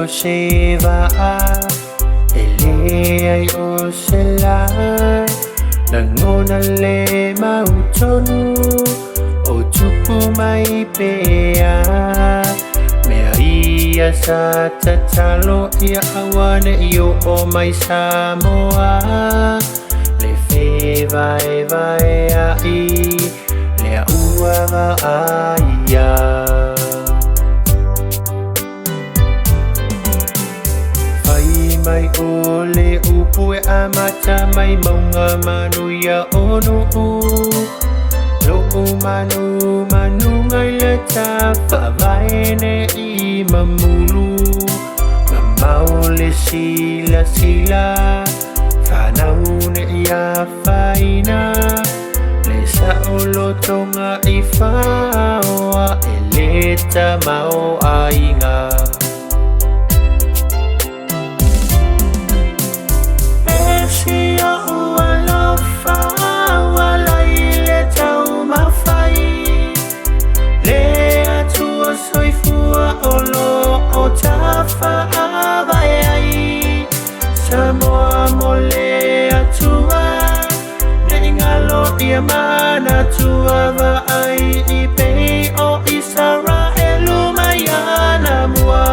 Sheva Ele o Sela Nangona le mautonu O tupu mai pea Mea ia sa tatalo ia awane Io o mai Samoa Le feva e vai ai Le ua va aia Mai ole upu e amata mai maunga manu ya onu Lo manu ngai le ta whawai ne I mamulu Mamau le sila Whanau ne ia whaina Le saolo tonga I whaoa E le ta mau ainga Samoa mole atua Neingalo ia mana tua va ai I pei o Israelu mayana mua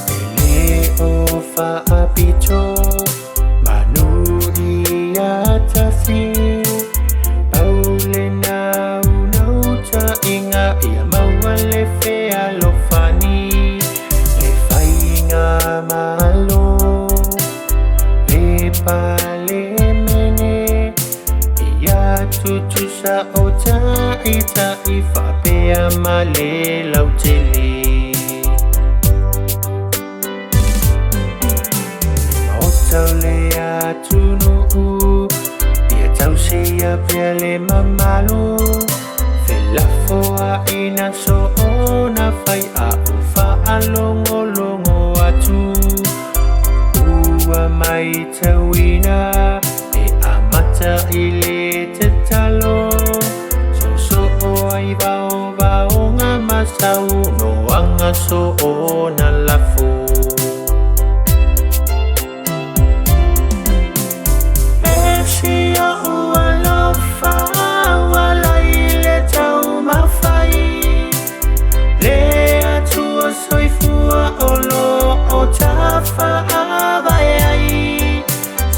Ele o fa apito Manu ia tasi Le fea lo fani Le fainga malo Le pale mene Ia tutu sa o ta I whapea male lau tele O tau le atunu Ia tau se ia pia le mamalu La foa ina so ona fai a ufa alongo atu Ua mai tawina e amata ile te talo So o ai vao ngā masau no anga so ona lafo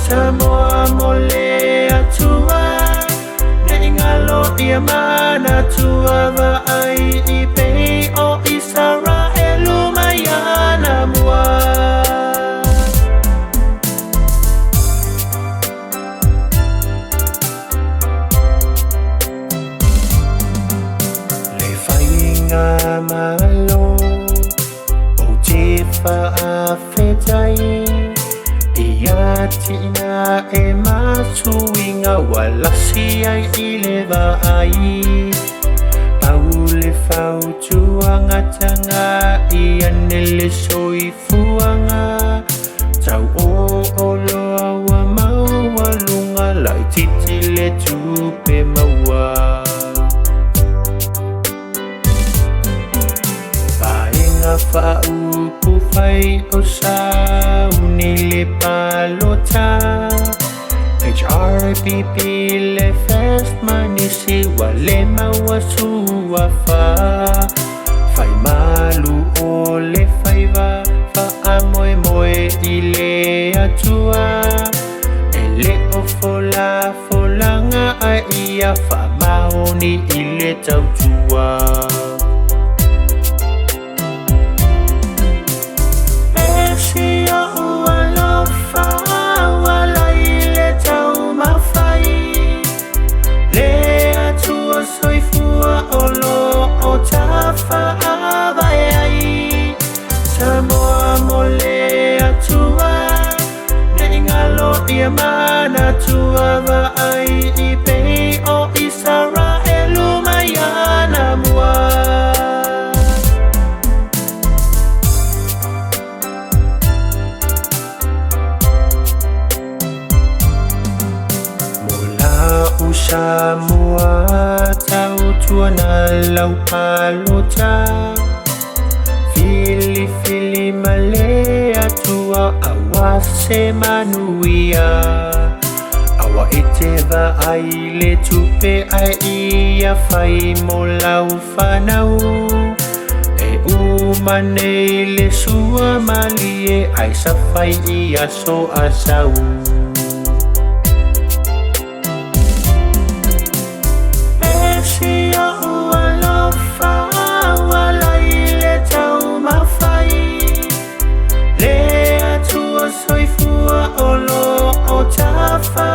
Samoa mole atua Neingalo ia mana tua va ai I pei o Israelu mayana mua Le whainga malo O te whaafetai Ia tina e masuinga walasi ai I le vai Paule fau tuanga tanga Ia nele soifuanga Tau o loa wa maua lunga Lai titi le tupe maua Painga fau pufai o sau Ni le palota HRPP le fest manisi Wale maua sua fa Fai malu o le faiva Fa amoe I le atua Ele o folanga a ia Fa maoni I le tautua Samoa mole atua Neingalo ia mana tua va ai I pei o Israelu mayana mua Mola Samoa tau tua na lau palota Fili male atua awa se manuia Awa eteva ai le tupe ai ia fai mo lau whanau E umane le sua malie ai sa fai ia so asau Soy fua olo o tafa